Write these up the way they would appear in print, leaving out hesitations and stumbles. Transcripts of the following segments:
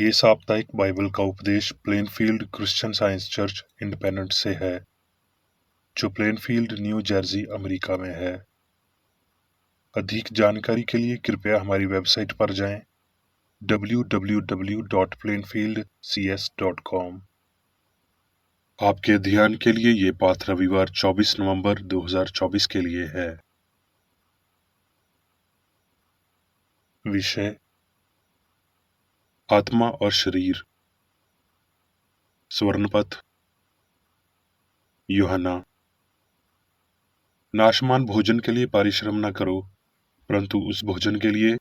ये साप्ताहिक बाइबल का उपदेश Plainfield Christian science church independent से है, जो प्लेनफील्ड, न्यू जर्सी, अमेरिका में है। अधिक जानकारी के लिए कृपया हमारी वेबसाइट पर जाएं www.plainfieldcs.com। आपके ध्यान के लिए ये पाठ रविवार 24 नवंबर 2024 के लिए है। विषय: आत्मा और शरीर। स्वर्णपथ यूहन्ना। नाशमान भोजन के लिए परिश्रम न करो, परंतु उस भोजन के लिए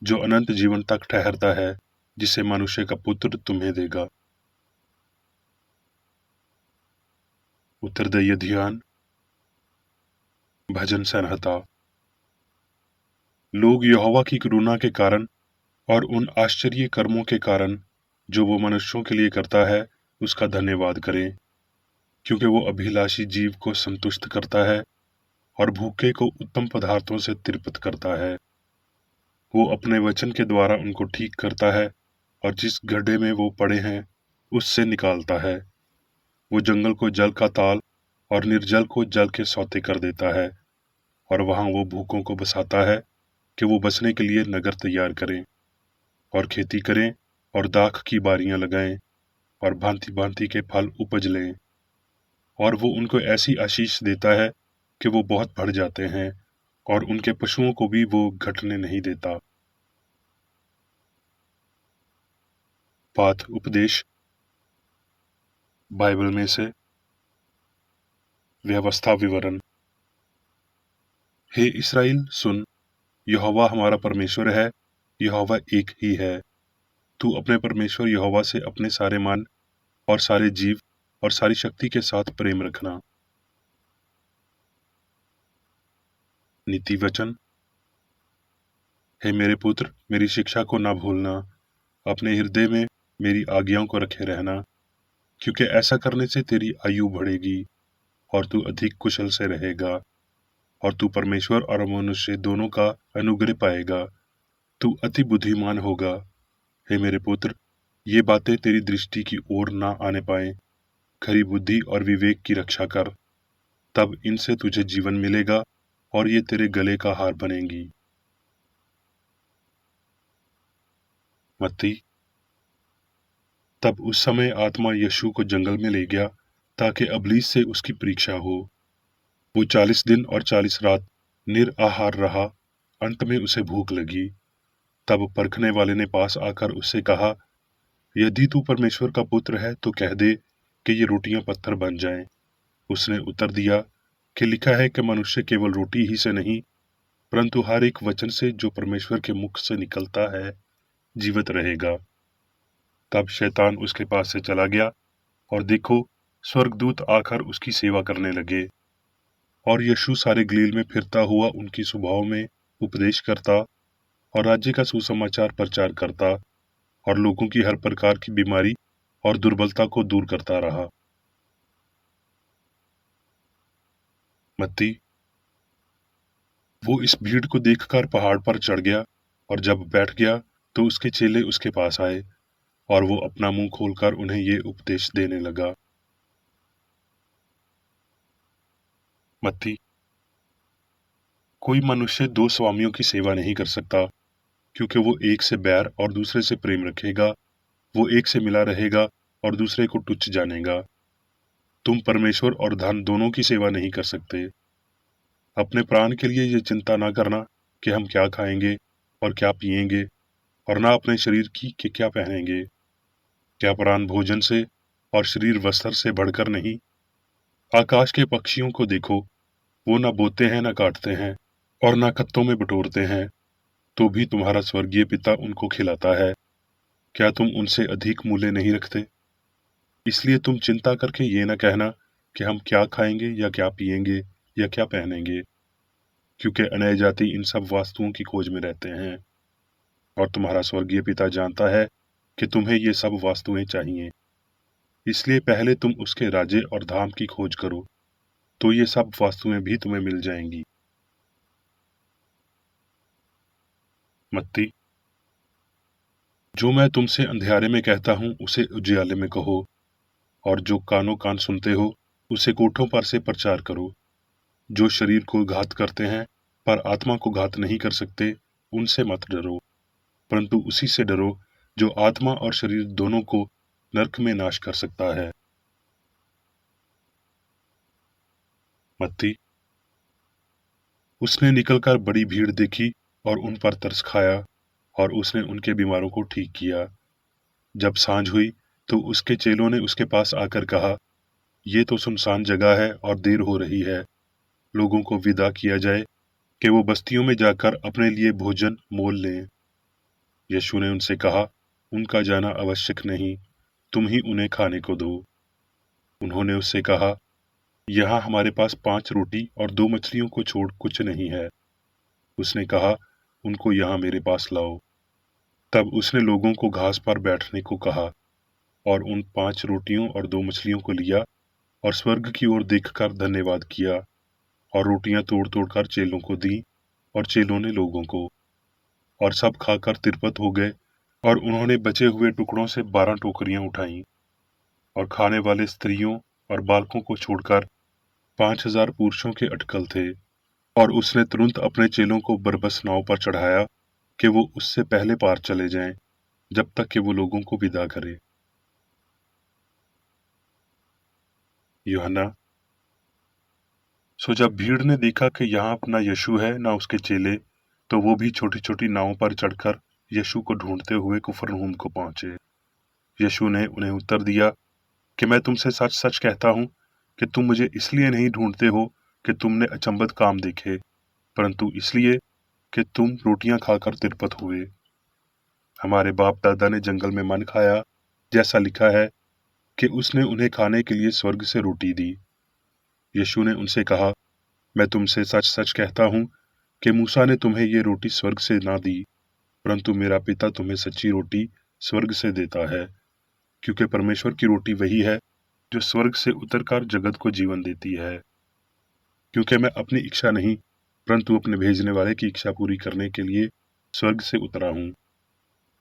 जो अनंत जीवन तक ठहरता है, जिसे मनुष्य का पुत्र तुम्हें देगा। उत्तरदायी ध्यान। भजन संहिता। लोग यहोवा की करुणा के कारण और उन आश्चर्य कर्मों के कारण जो वो मनुष्यों के लिए करता है, उसका धन्यवाद करें, क्योंकि वो अभिलाषी जीव को संतुष्ट करता है और भूखे को उत्तम पदार्थों से तृप्त करता है। वो अपने वचन के द्वारा उनको ठीक करता है और जिस गड्ढे में वो पड़े हैं उससे निकालता है। वो जंगल को जल का ताल और निर्जल को जल के सौते कर देता है, और वहां वो भूखों को बसाता है कि वो बसने के लिए नगर तैयार करें और खेती करें और दाख की बारियां लगाएं और भांति भांति के फल उपज लें। और वो उनको ऐसी आशीष देता है कि वो बहुत बढ़ जाते हैं, और उनके पशुओं को भी वो घटने नहीं देता। पाठ उपदेश बाइबल में से। व्यवस्था विवरण। हे इस्राएल, सुन, यहोवा हमारा परमेश्वर है, यहोवा एक ही है। तू अपने परमेश्वर यहोवा से अपने सारे मन और सारे जीव और सारी शक्ति के साथ प्रेम रखना। नीति वचन। हे मेरे पुत्र, मेरी शिक्षा को ना भूलना, अपने हृदय में मेरी आज्ञाओं को रखे रहना, क्योंकि ऐसा करने से तेरी आयु बढ़ेगी और तू अधिक कुशल से रहेगा, और तू परमेश्वर और मनुष्य दोनों का अनुग्रह पाएगा। तू अति बुद्धिमान होगा। हे मेरे पुत्र, ये बातें तेरी दृष्टि की ओर ना आने पाए। खरी बुद्धि और विवेक की रक्षा कर, तब इनसे तुझे जीवन मिलेगा और ये तेरे गले का हार बनेंगी। मत्ती। तब उस समय आत्मा यीशु को जंगल में ले गया ताकि अबलीस से उसकी परीक्षा हो। वो 40 दिन और 40 रात निराहार रहा। अंत में उसे भूख लगी। तब परखने वाले ने पास आकर उससे कहा, यदि तू परमेश्वर का पुत्र है तो कह दे कि ये रोटियां पत्थर बन जाएं। उसने उत्तर दिया कि लिखा है कि मनुष्य केवल रोटी ही से नहीं, परंतु हर एक वचन से जो परमेश्वर के मुख से निकलता है जीवित रहेगा। तब शैतान उसके पास से चला गया, और देखो, स्वर्गदूत आकर उसकी सेवा करने लगे। और यीशु सारे गलील में फिरता हुआ उनकी सभाओं में उपदेश करता और राज्य का सुसमाचार प्रचार करता और लोगों की हर प्रकार की बीमारी और दुर्बलता को दूर करता रहा। मत्ती। वो इस भीड़ को देखकर पहाड़ पर चढ़ गया, और जब बैठ गया तो उसके चेले उसके पास आए, और वो अपना मुंह खोलकर उन्हें ये उपदेश देने लगा। मत्ती। कोई मनुष्य दो स्वामियों की सेवा नहीं कर सकता, क्योंकि वो एक से बैर और दूसरे से प्रेम रखेगा, वो एक से मिला रहेगा और दूसरे को तुच्छ जानेगा। तुम परमेश्वर और धन दोनों की सेवा नहीं कर सकते। अपने प्राण के लिए ये चिंता ना करना कि हम क्या खाएंगे और क्या पिएंगे, और ना अपने शरीर की कि क्या पहनेंगे। क्या प्राण भोजन से और शरीर वस्त्र से बढ़कर नहीं? आकाश के पक्षियों को देखो, वो ना बोते हैं, ना काटते हैं और ना खत्तों में बटोरते हैं, तो भी तुम्हारा स्वर्गीय पिता उनको खिलाता है। क्या तुम उनसे अधिक मूल्य नहीं रखते? इसलिए तुम चिंता करके ये न कहना कि हम क्या खाएंगे या क्या पिएंगे या क्या पहनेंगे, क्योंकि अनय जाति इन सब वस्तुओं की खोज में रहते हैं, और तुम्हारा स्वर्गीय पिता जानता है कि तुम्हें ये सब वस्तुएं चाहिए। इसलिए पहले तुम उसके राज्य और धाम की खोज करो, तो ये सब वस्तुएं भी तुम्हें मिल जाएंगी। मत्ती। जो मैं तुमसे अंधियारे में कहता हूँ उसे उजियाले में कहो, और जो कानों कान सुनते हो उसे कोठों पर से प्रचार करो। जो शरीर को घात करते हैं पर आत्मा को घात नहीं कर सकते, उनसे मत डरो, परंतु उसी से डरो जो आत्मा और शरीर दोनों को नरक में नाश कर सकता है। मत्ती। उसने निकलकर बड़ी भीड़ देखी और उन पर तरस खाया, और उसने उनके बीमारों को ठीक किया। जब सांझ हुई तो उसके चेलों ने उसके पास आकर कहा, ये तो सुनसान जगह है और देर हो रही है, लोगों को विदा किया जाए कि वो बस्तियों में जाकर अपने लिए भोजन मोल लें। यीशु ने उनसे कहा, उनका जाना आवश्यक नहीं, तुम ही उन्हें खाने को दो। उन्होंने उससे कहा, यहाँ हमारे पास 5 रोटी और 2 मछलियों को छोड़ कुछ नहीं है। उसने कहा, उनको यहाँ मेरे पास लाओ। तब उसने लोगों को घास पर बैठने को कहा, और उन 5 रोटियों और 2 मछलियों को लिया और स्वर्ग की ओर देखकर धन्यवाद किया, और रोटियां तोड़ तोड़ कर चेलों को दी, और चेलों ने लोगों को। और सब खाकर तिरपत हो गए, और उन्होंने बचे हुए टुकड़ों से 12 टोकरियां उठाईं, और खाने वाले स्त्रियों और बालकों को छोड़कर 5,000 पुरुषों के अटकल थे। और उसने तुरंत अपने चेलों को बरबस नाव पर चढ़ाया कि वो उससे पहले पार चले जाएं, जब तक कि वो लोगों को विदा करे। यूहन्ना। सो जब भीड़ ने देखा कि यहाँ अपना यीशु है ना उसके चेले, तो वो भी छोटी छोटी नावों पर चढ़कर यीशु को ढूंढते हुए कुफरनहूम को पहुंचे। यीशु ने उन्हें उत्तर दिया कि मैं तुमसे सच सच कहता हूँ कि तुम मुझे इसलिए नहीं ढूंढते हो कि तुमने अचंभत काम देखे, परंतु इसलिए कि तुम रोटियां खाकर तिरपत हुए। हमारे बाप दादा ने जंगल में मन खाया, जैसा लिखा है कि उसने उन्हें खाने के लिए स्वर्ग से रोटी दी। यीशु ने उनसे कहा, मैं तुमसे सच सच कहता हूँ कि मूसा ने तुम्हें ये रोटी स्वर्ग से ना दी, परंतु मेरा पिता तुम्हें सच्ची रोटी स्वर्ग से देता है, क्योंकि परमेश्वर की रोटी वही है जो स्वर्ग से उतरकर जगत को जीवन देती है। क्योंकि मैं अपनी इच्छा नहीं, परंतु अपने भेजने वाले की इच्छा पूरी करने के लिए स्वर्ग से उतरा हूँ।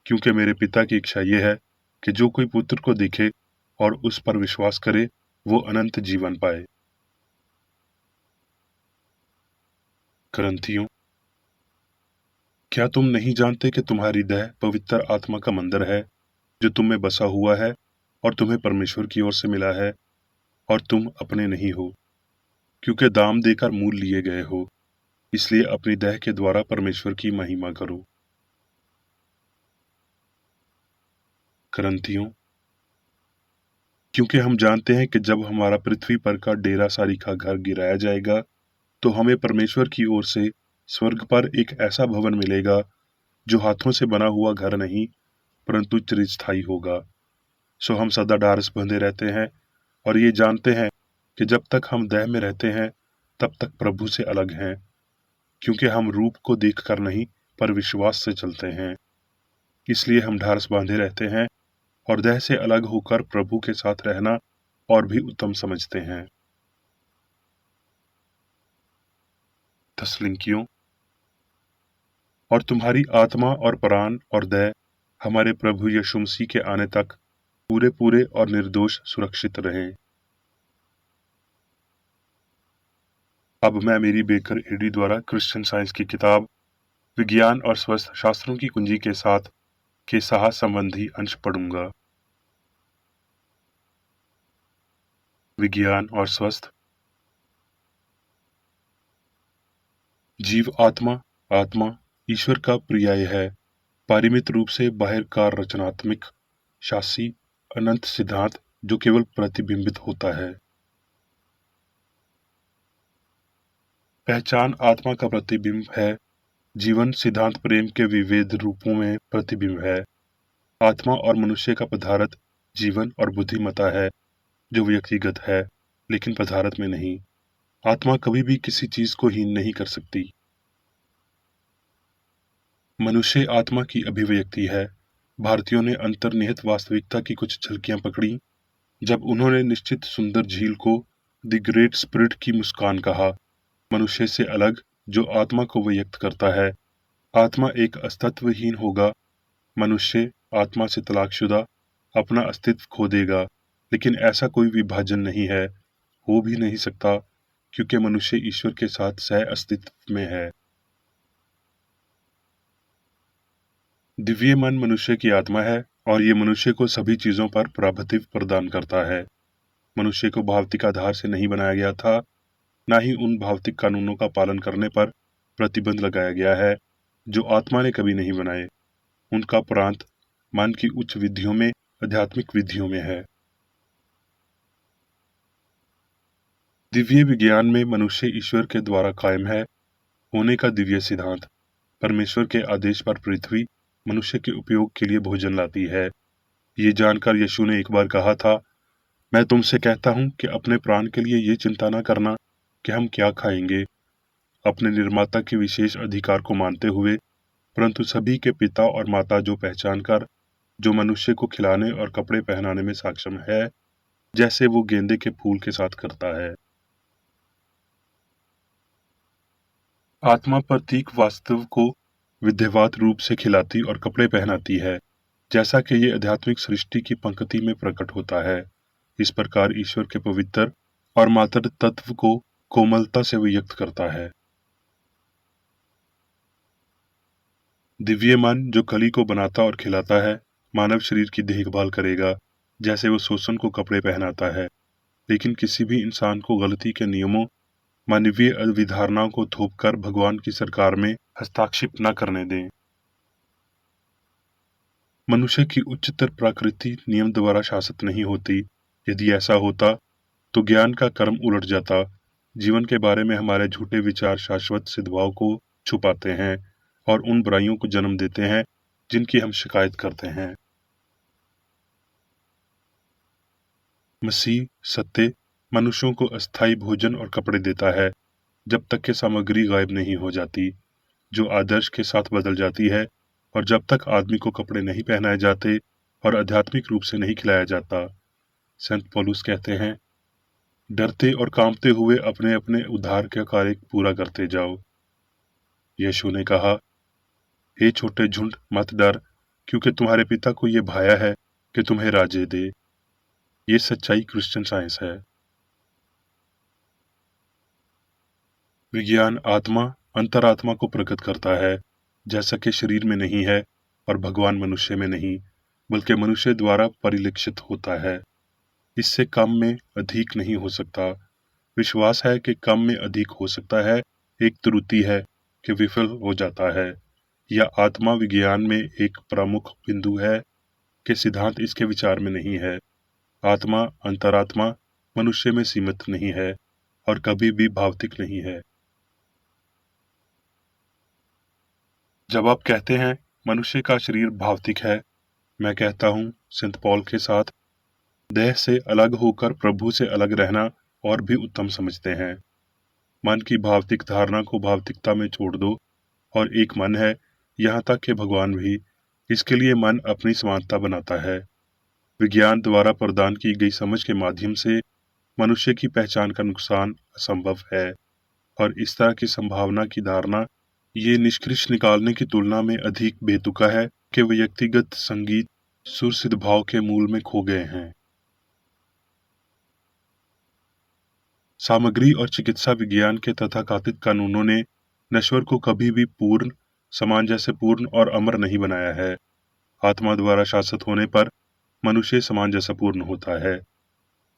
क्योंकि मेरे पिता की इच्छा यह है कि जो कोई पुत्र को देखे और उस पर विश्वास करे, वो अनंत जीवन पाए। करंथियों। क्या तुम नहीं जानते कि तुम्हारी देह पवित्र आत्मा का मंदिर है, जो तुम में बसा हुआ है और तुम्हें परमेश्वर की ओर से मिला है, और तुम अपने नहीं हो, क्योंकि दाम देकर मूल लिए गए हो। इसलिए अपनी देह के द्वारा परमेश्वर की महिमा करो। करंथियों। क्योंकि हम जानते हैं कि जब हमारा पृथ्वी पर का डेरा सारी का घर गिराया जाएगा, तो हमें परमेश्वर की ओर से स्वर्ग पर एक ऐसा भवन मिलेगा जो हाथों से बना हुआ घर नहीं, परंतु चिरस्थायी होगा। सो हम सदा ढारस बंधे रहते हैं और ये जानते हैं कि जब तक हम देह में रहते हैं, तब तक प्रभु से अलग हैं, क्योंकि हम रूप को देखकर नहीं, पर विश्वास से चलते हैं। इसलिए हम ढारस बांधे रहते हैं और देह से अलग होकर प्रभु के साथ रहना और भी उत्तम समझते हैं। थस्सलुनीकियों। और तुम्हारी आत्मा और प्राण और देह हमारे प्रभु यीशु मसीह के आने तक पूरे पूरे और निर्दोष सुरक्षित रहें। अब मैं मेरी बेकर एडी द्वारा क्रिश्चियन साइंस की किताब विज्ञान और स्वास्थ्य शास्त्रों की कुंजी के साथ के साहस संबंधी अंश पढ़ूंगा। विज्ञान और स्वास्थ्य। जीव आत्मा। आत्मा ईश्वर का पर्याय है, परिमित रूप से बाहर का रचनात्मक शासी अनंत सिद्धांत जो केवल प्रतिबिंबित होता है। पहचान आत्मा का प्रतिबिंब है। जीवन सिद्धांत प्रेम के विविध रूपों में प्रतिबिंब है। आत्मा और मनुष्य का पदार्थ जीवन और बुद्धिमत्ता है जो व्यक्तिगत है, लेकिन पदार्थ में नहीं। आत्मा कभी भी किसी चीज को हीन नहीं कर सकती। मनुष्य आत्मा की अभिव्यक्ति है। भारतीयों ने अंतर्निहित वास्तविकता की कुछ झलकियां पकड़ी जब उन्होंने निश्चित सुंदर झील को द ग्रेट स्पिरिट की मुस्कान कहा। मनुष्य से अलग जो आत्मा को व्यक्त करता है, आत्मा एक अस्तित्वहीन होगा मनुष्य आत्मा से तलाकशुदा अपना अस्तित्व खो देगा, लेकिन ऐसा कोई विभाजन नहीं है, हो भी नहीं सकता, क्योंकि मनुष्य ईश्वर के साथ सह अस्तित्व में है। दिव्य मन मनुष्य की आत्मा है और ये मनुष्य को सभी चीजों पर प्रभुत्व प्रदान करता है। मनुष्य को भौतिक आधार से नहीं बनाया गया था, ना ही उन भौतिक कानूनों का पालन करने पर प्रतिबंध लगाया गया है जो आत्मा ने कभी नहीं बनाए। उनका प्रांत मन की उच्च विधियों में, आध्यात्मिक विधियों में है। दिव्य विज्ञान में मनुष्य ईश्वर के द्वारा कायम है होने का दिव्य सिद्धांत। परमेश्वर के आदेश पर पृथ्वी मनुष्य के उपयोग के लिए भोजन लाती है। ये जानकर यीशु ने एक बार कहा था, मैं तुमसे कहता हूँ कि अपने प्राण के लिए ये चिंता न करना कि हम क्या खाएंगे, अपने निर्माता के विशेष अधिकार को मानते हुए, परंतु सभी के पिता और माता जो पहचान कर जो मनुष्य को खिलाने और कपड़े पहनाने में सक्षम है, जैसे वो गेंदे के फूल के साथ करता है। आत्मा प्रतीक वास्तव को विधिवत रूप से खिलाती और कपड़े पहनाती है, जैसा कि ये आध्यात्मिक सृष्टि की पंक्ति में प्रकट होता है। इस प्रकार ईश्वर के पवित्र और मातर तत्व को कोमलता से व्यक्त करता है। दिव्य मन जो कली को बनाता और खिलाता है, मानव शरीर की देखभाल करेगा, जैसे वो शोषण को कपड़े पहनाता है, लेकिन किसी भी इंसान को गलती के नियमों, मानवीय अविधारणाओं को थोपकर भगवान की सरकार में हस्तक्षेप न करने दें। मनुष्य की उच्चतर प्रकृति नियम द्वारा शासित नहीं होती। यदि ऐसा होता तो ज्ञान का कर्म उलट जाता। जीवन के बारे में हमारे झूठे विचार शाश्वत सद्भाव को छुपाते हैं और उन बुराइयों को जन्म देते हैं जिनकी हम शिकायत करते हैं। मसीह सत्य मनुष्यों को अस्थायी भोजन और कपड़े देता है जब तक कि सामग्री गायब नहीं हो जाती, जो आदर्श के साथ बदल जाती है, और जब तक आदमी को कपड़े नहीं पहनाए जाते और आध्यात्मिक रूप से नहीं खिलाया जाता। संत पौलुस कहते हैं, डरते और कांपते हुए अपने अपने उद्धार का कार्य पूरा करते जाओ। यीशु ने कहा, हे छोटे झुंड मत डर, क्योंकि तुम्हारे पिता को ये भाया है कि तुम्हें राजे दे। ये सच्चाई क्रिश्चियन साइंस है। विज्ञान आत्मा अंतरात्मा को प्रकट करता है, जैसा कि शरीर में नहीं है और भगवान मनुष्य में नहीं, बल्कि मनुष्य द्वारा परिलक्षित होता है। इससे कम में अधिक नहीं हो सकता। विश्वास है कि कम में अधिक हो सकता है, एक त्रुटि है कि विफल हो जाता है। यह आत्मा विज्ञान में एक प्रमुख बिंदु है कि सिद्धांत इसके विचार में नहीं है। आत्मा अंतरात्मा मनुष्य में सीमित नहीं है और कभी भी भौतिक नहीं है। जब आप कहते हैं मनुष्य का शरीर भौतिक है, मैं कहता हूँ संत पौल के साथ, देह से अलग होकर प्रभु से अलग रहना और भी उत्तम समझते हैं। मन की भौतिक धारणा को भौतिकता में छोड़ दो और एक मन है, यहाँ तक कि भगवान भी। इसके लिए मन अपनी समानता बनाता है। विज्ञान द्वारा प्रदान की गई समझ के माध्यम से मनुष्य की पहचान का नुकसान असंभव है, और इस तरह की संभावना की धारणा ये निष्कर्ष निकालने की तुलना में अधिक बेतुका है कि वे व्यक्तिगत संगीत सुर सिद्ध भाव के मूल में खो गए हैं। सामग्री और चिकित्सा विज्ञान के तथाकथित कानूनों ने नश्वर को कभी भी पूर्ण, समान जैसे पूर्ण और अमर नहीं बनाया है। आत्मा द्वारा शासित होने पर मनुष्य समान जैसा पूर्ण होता है।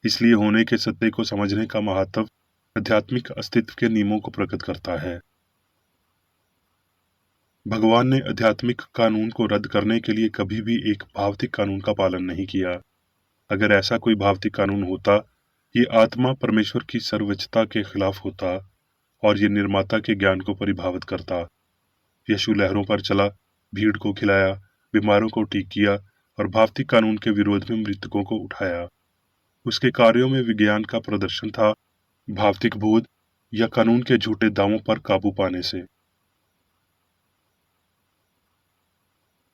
इसलिए होने के सत्य को समझने का महत्व आध्यात्मिक अस्तित्व के नियमों को प्रकट करता है। भगवान ने आध्यात्मिक कानून को रद्द करने के लिए कभी भी एक भौतिक कानून का पालन नहीं किया। अगर ऐसा कोई भौतिक कानून होता, ये आत्मा परमेश्वर की सर्वोच्चता के खिलाफ होता और ये निर्माता के ज्ञान को परिभावित करता। यीशु लहरों पर चला, भीड़ को खिलाया, बीमारों को ठीक किया और भौतिक कानून के विरोध में मृतकों को उठाया। उसके कार्यों में विज्ञान का प्रदर्शन था, भौतिक बोध या कानून के झूठे दावों पर काबू पाने से।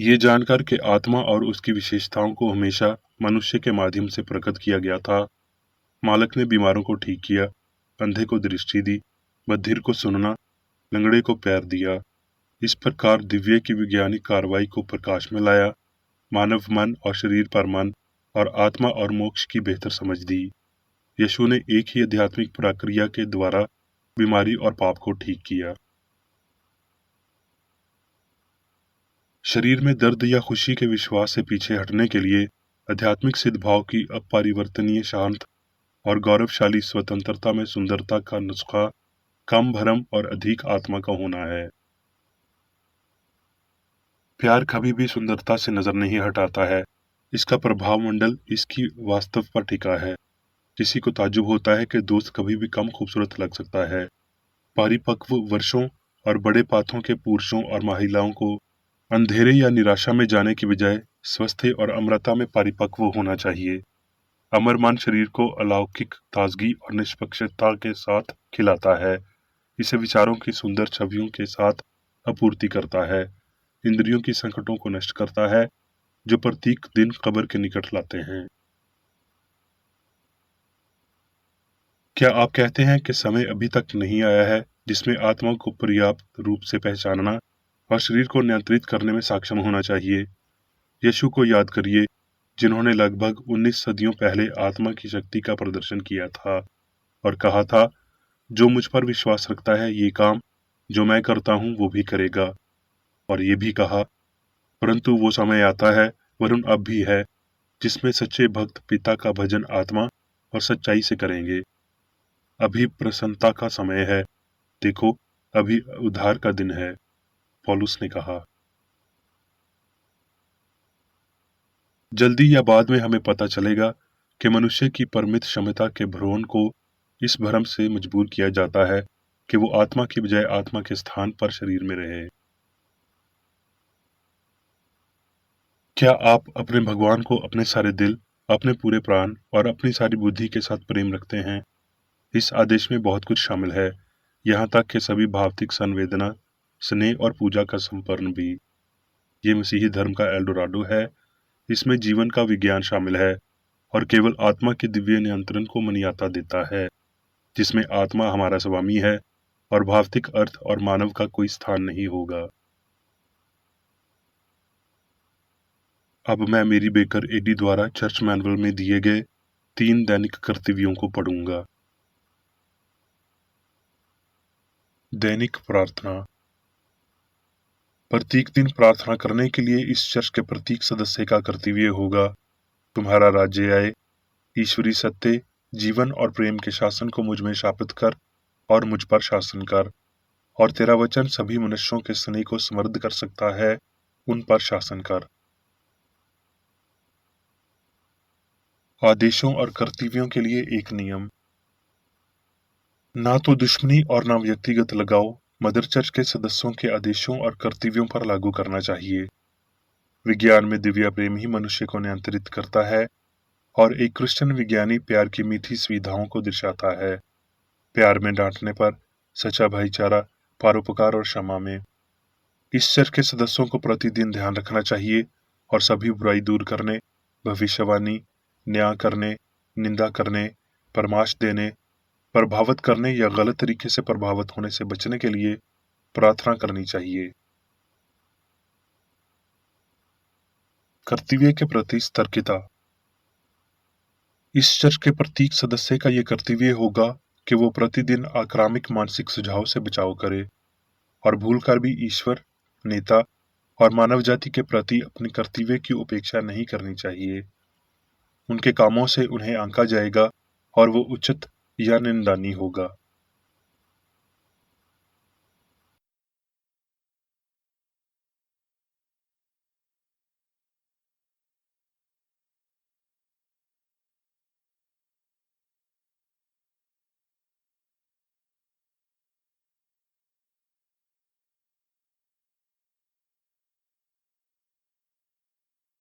ये जानकर कि आत्मा और उसकी विशेषताओं को हमेशा मनुष्य के माध्यम से प्रकट किया गया था, मालिक ने बीमारों को ठीक किया, अंधे को दृष्टि दी, बधिर को सुनना, लंगड़े को पैर दिया, इस प्रकार दिव्य की वैज्ञानिक कार्रवाई को प्रकाश में लाया, मानव मन और शरीर पर मन और आत्मा और मोक्ष की बेहतर समझ दी। यीशु ने एक ही आध्यात्मिक प्रक्रिया के द्वारा बीमारी और पाप को ठीक किया। शरीर में दर्द या खुशी के विश्वास से पीछे हटने के लिए आध्यात्मिक सिद्धभाव की अपरिवर्तनीय शांत और गौरवशाली स्वतंत्रता में सुंदरता का नुस्खा कम भरम और अधिक आत्मा का होना है। प्यार कभी भी सुंदरता से नजर नहीं हटाता है। इसका प्रभाव मंडल इसकी वास्तव पर टिका है। किसी को ताज्जुब होता है कि दोस्त कभी भी कम खूबसूरत लग सकता है। परिपक्व वर्षों और बड़े पाथों के पुरुषों और महिलाओं को अंधेरे या निराशा में जाने की बजाय स्वस्थ और अमरता में परिपक्व होना चाहिए। अमरमान शरीर को अलौकिक ताजगी और निष्पक्षता के साथ खिलाता है। इसे विचारों की सुंदर छवियों के साथ आपूर्ति करता है। इंद्रियों की संकटों को नष्ट करता है जो प्रत्येक दिन कब्र के निकट लाते हैं। क्या आप कहते हैं कि समय अभी तक नहीं आया है जिसमें आत्मा को पर्याप्त रूप से पहचानना और शरीर को नियंत्रित करने में सक्षम होना चाहिए? यीशु को याद करिए, जिन्होंने लगभग 19 सदियों पहले आत्मा की शक्ति का प्रदर्शन किया था और कहा था, जो मुझ पर विश्वास रखता है ये काम जो मैं करता हूँ वो भी करेगा। और ये भी कहा, परंतु वो समय आता है, वरुण अब भी है, जिसमें सच्चे भक्त पिता का भजन आत्मा और सच्चाई से करेंगे। अभी प्रसन्नता का समय है, देखो अभी उद्धार का दिन है, पौलुस ने कहा। जल्दी या बाद में हमें पता चलेगा कि मनुष्य की परिमित क्षमता के भ्रूण को इस भ्रम से मजबूर किया जाता है कि वो आत्मा की बजाय आत्मा के स्थान पर शरीर में रहे। क्या आप अपने भगवान को अपने सारे दिल, अपने पूरे प्राण और अपनी सारी बुद्धि के साथ प्रेम रखते हैं? इस आदेश में बहुत कुछ शामिल है, यहाँ तक कि सभी भावतिक संवेदना, स्नेह और पूजा का संपन्न भी। ये मसीही धर्म का एल्डोराडो है। इसमें जीवन का विज्ञान शामिल है और केवल आत्मा के दिव्य नियंत्रण को मान्यता देता है, जिसमें आत्मा हमारा स्वामी है और भौतिक अर्थ और मानव का कोई स्थान नहीं होगा। अब मैं मेरी बेकर एडी द्वारा चर्च मैनुअल में दिए गए 3 दैनिक कर्तव्यों को पढ़ूंगा। दैनिक प्रार्थना। प्रत्येक दिन प्रार्थना करने के लिए इस चर्च के प्रत्येक सदस्य का कर्तव्य होगा, तुम्हारा राज्य आए, ईश्वरीय सत्य, जीवन और प्रेम के शासन को मुझ में स्थापित कर और मुझ पर शासन कर, और तेरा वचन सभी मनुष्यों के स्नेह को समृद्ध कर सकता है, उन पर शासन कर। आदेशों और कर्तव्यों के लिए एक नियम। ना तो दुश्मनी और ना व्यक्तिगत लगाव मदर चर्च के सदस्यों के आदेशों और कर्तव्यों पर लागू करना चाहिए। विज्ञान में दिव्य प्रेम ही मनुष्य को नियंत्रित करता है और एक क्रिश्चियन विज्ञानी प्यार की मीठी सुविधाओं को दर्शाता है। प्यार में डांटने पर, सच्चा भाईचारा, परोपकार और क्षमा में। इस चर्च के सदस्यों को प्रतिदिन ध्यान रखना चाहिए और सभी बुराई दूर करने, भविष्यवाणी, न्याय करने, निंदा करने, परामर्श देने, प्रभावित करने या गलत तरीके से प्रभावित होने से बचने के लिए प्रार्थना करनी चाहिए। कर्तव्य के प्रति सतर्कता। इस चर्च के प्रत्येक सदस्य का यह कर्तव्य होगा कि वो प्रतिदिन आक्रामक मानसिक सुझाव से बचाव करे और भूलकर भी ईश्वर, नेता और मानव जाति के प्रति अपने कर्तव्य की उपेक्षा नहीं करनी चाहिए। उनके कामों से उन्हें आंका जाएगा और वो उचित या निंदनीय होगा।